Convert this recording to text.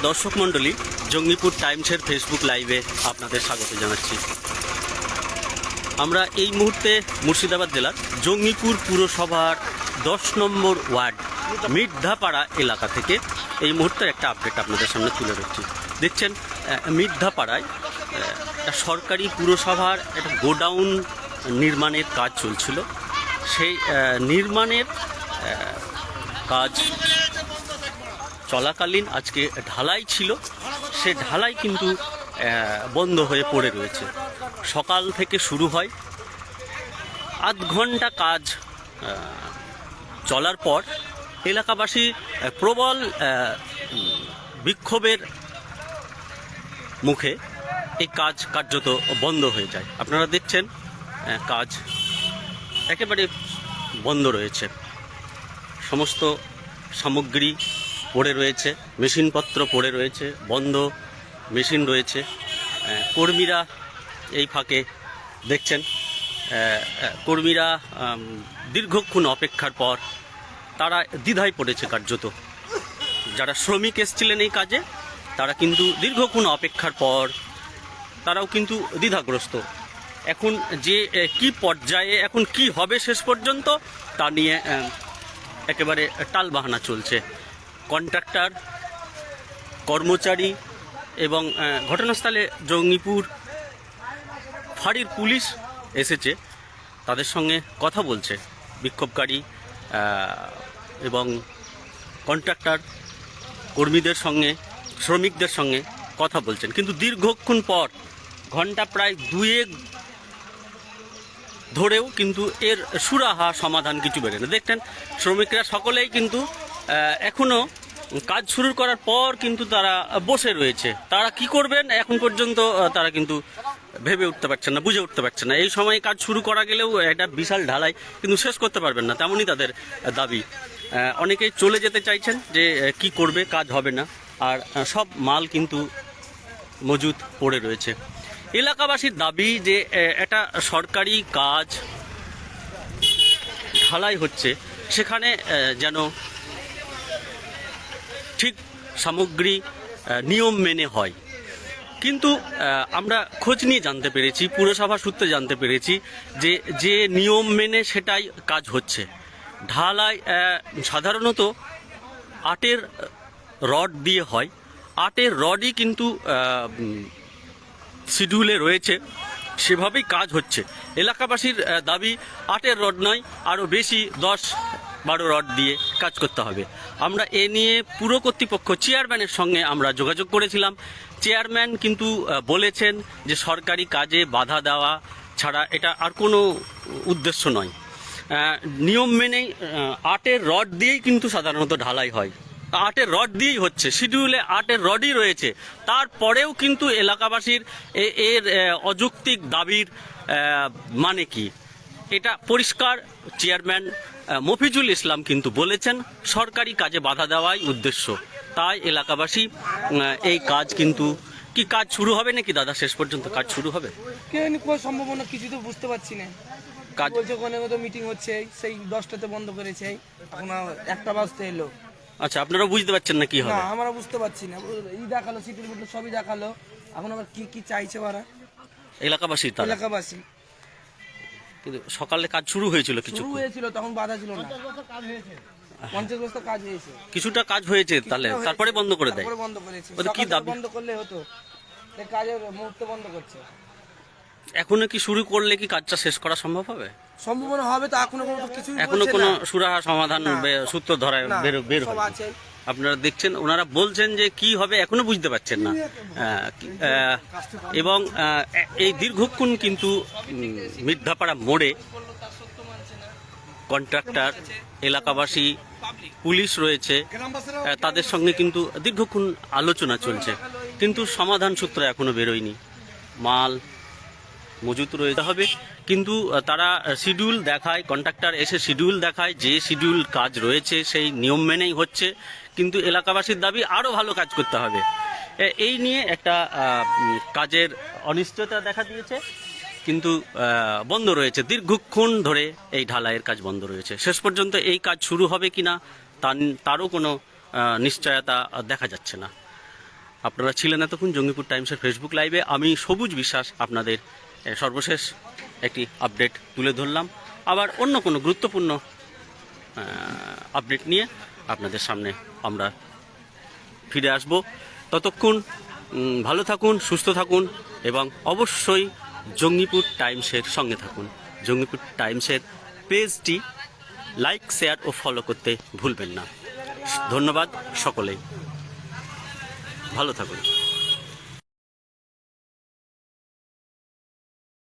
দর্শক মণ্ডলী, জঙ্গিপুর টাইমসের ফেসবুক লাইভে আপনাদের স্বাগত জানাচ্ছি। আমরা এই মুহূর্তে মুর্শিদাবাদ জেলার জঙ্গিপুর পুরসভার 10 নম্বর ওয়ার্ড মির্ধাপাড়া এলাকা থেকে এই মুহূর্তের একটা আপডেট আপনাদের সামনে তুলে ধরছি। দেখছেন মির্ধাপাড়ায় একটা সরকারি পুরসভার একটা গোডাউন নির্মাণের কাজ চলছিল। সেই নির্মাণের কাজ চলাকালীন আজকে ঢালাই ছিল, সে ঢালাই কিন্তু বন্ধ হয়ে পড়ে রয়েছে। সকাল থেকে শুরু হয়, আধ ঘন্টা কাজ চলার পর এলাকাবাসী প্রবল বিক্ষোভের মুখে এই কাজ কার্যত বন্ধ হয়ে যায়। আপনারা দেখছেন কাজ একেবারে বন্ধ রয়েছে, সমস্ত সামগ্রী পড়ে রয়েছে, মেশিনপত্র পড়ে রয়েছে, বন্ধ মেশিন রয়েছে। কর্মীরা এই ফাঁকে দেখছেন কর্মীরা দীর্ঘক্ষণ অপেক্ষার পর তারা দ্বিধায় পড়েছে কার্যত। যারা শ্রমিক এসেছিলেন এই কাজে, তারা কিন্তু দীর্ঘক্ষণ অপেক্ষার পর তারাও কিন্তু দ্বিধাগ্রস্ত। এখন যে কি পর্যায়ে এখন কি হবে শেষ পর্যন্ত তা নিয়ে একেবারে টালবাহানা চলছে। কন্ট্রাক্টর, কর্মচারী এবং ঘটনাস্থলে জঙ্গিপুর ফাঁড়ির পুলিশ এসেছে, তাদের সঙ্গে কথা বলছে। বিক্ষোভকারী এবং কন্ট্রাক্টর কর্মীদের সঙ্গে, শ্রমিকদের সঙ্গে কথা বলছেন, কিন্তু দীর্ঘক্ষণ পর ঘন্টা প্রায় 2 ধরেও কিন্তু এর সুরাহা সমাধান কিছু বেরোয় না। দেখতেন শ্রমিকরা সকলেই কিন্তু এখনও কাজ শুরু করার পর কিন্তু তারা বসে রয়েছে। তারা কি করবেন এখন পর্যন্ত তারা কিন্তু ভেবে উঠতে পারছেন না, বুঝে উঠতে পারছেন না। এই সময় কাজ শুরু করা গেলেও একটা বিশাল ঢালাই কিন্তু শেষ করতে পারবেন না, তেমনই তাদের দাবি। অনেকেই চলে যেতে চাইছেন যে কি করবে, কাজ হবে না, আর সব মাল কিন্তু মজুদ পড়ে রয়েছে। এলাকাবাসীর দাবি যে একটা সরকারি কাজ ঢালাই হচ্ছে, সেখানে যেন ঠিক সামগ্রী নিয়ম মেনে হয়। কিন্তু আমরা খোঁজ নিয়ে জানতে পেরেছি, পুরসভা সূত্রে জানতে পেরেছি যে নিয়ম মেনে সেটাই কাজ হচ্ছে। ঢালাই সাধারণত 8-এর রড দিয়ে হয়, 8-এর রডই কিন্তু শিডিউলে রয়েছে, সেভাবেই কাজ হচ্ছে। এলাকাবাসীর দাবি 8-এর রড নয়, আরও বেশি 10-12 রড দিয়ে কাজ করতে হবে। আমরা এ নিয়ে পুর কর্তৃপক্ষ চেয়ারম্যানের সঙ্গে আমরা যোগাযোগ করেছিলাম। চেয়ারম্যান কিন্তু বলেছেন যে সরকারি কাজে বাধা দেওয়া ছাড়া এটা আর কোনো উদ্দেশ্য নয়। নিয়ম মেনেই 8-এর রড দিয়েই কিন্তু সাধারণত ঢালাই হয়, 8-এর রড দিয়েই হচ্ছে, শিডিউলে 8-এর রডই রয়েছে। তারপরেও কিন্তু এলাকাবাসীর এর অযৌক্তিক দাবির মানে কি, এটা পরিষ্কার চেয়ারম্যান মফিজুল ইসলাম কিন্তু বলেছেন সরকারি কাজে বাধা দেওয়াই উদ্দেশ্য। তাই এলাকাবাসী এই কাজ কিন্তু কি কাজ শুরু হবে নাকি দাদা, শেষ পর্যন্ত কাজ শুরু হবে? কোনো সম্ভাবনা কিছু তো বুঝতে পারছি না। কাজ বলছে ওখানে তো মিটিং হচ্ছে, সেই 10টাতে বন্ধ করেছে, এখন 1টা বাজতে এলো। আচ্ছা, আপনারা বুঝতে পারছেন না কি হবে? না, আমরা বুঝতে পারছি না। দেখালো সিটির মধ্যে সবই দেখালো, এখন আবার কি চাইছে ওরা এলাকাবাসী? এলাকাবাসী কিন্তু সকালে কাজ শুরু হয়েছিল, কিছু শুরু হয়েছিল, তখন বাধা ছিল না। 50 বস্তা কাজ হয়েছে, কিছুটা কাজ হয়েছে, তাহলে তারপরে বন্ধ করে দেয়। বন্ধ করেছে, কি দাবি? বন্ধ করলে হতো, কাজের মুহূর্তে বন্ধ করছে। এখনো কি শুরু করলে কি কাজটা শেষ করা সম্ভব হবে? সম্ভাবনা হবে তো, এখনো কিছু, এখনো কোনো সুরাহা সমাধান সূত্র ধরায় বের হচ্ছে। আপনারা দেখছেন ওনারা বলছেন যে কি হবে এখনো বুঝতে পারছেন না। এবং এই দীর্ঘক্ষণ কিন্তু মির্ধাপাড়া মোড়ে কন্ট্রাক্টর, এলাকাবাসী, পুলিশ রয়েছে, তাদের সঙ্গে কিন্তু দীর্ঘক্ষণ আলোচনা চলছে, কিন্তু সমাধান সূত্র এখনো বেরোয়নি। মাল মজুত রয়েতে হবে, কিন্তু তারা শিডিউল দেখায়, কন্ট্রাক্টর এসে শিডিউল দেখায়, যে শিডিউল কাজ রয়েছে সেই নিয়ম মেনেই হচ্ছে, কিন্তু এলাকাবাসীর দাবি আরও ভালো কাজ করতে হবে। এই নিয়ে একটা কাজের অনিশ্চয়তা দেখা দিয়েছে, কিন্তু বন্ধ রয়েছে দীর্ঘক্ষণ ধরে। এই ঢালাইয়ের কাজ বন্ধ রয়েছে, শেষ পর্যন্ত এই কাজ শুরু হবে কিনা তারও কোনো নিশ্চয়তা দেখা যাচ্ছে না। আপনারা ছিলেন এতক্ষণ জঙ্গিপুর টাইমসের ফেসবুক লাইভে। আমি সবুজ বিশ্বাস আপনাদের সর্বশেষ একটি আপডেট তুলে ধরলাম। আবার অন্য কোনো গুরুত্বপূর্ণ আপডেট নিয়ে আপনাদের সামনে আমরা ফিরে আসব। ততক্ষণ ভালো থাকুন, সুস্থ থাকুন এবং অবশ্যই জঙ্গিপুর টাইমসের সঙ্গে থাকুন। জঙ্গিপুর টাইমসের পেজটি লাইক, শেয়ার ও ফলো করতে ভুলবেন না। ধন্যবাদ সকলেই, ভালো থাকুন।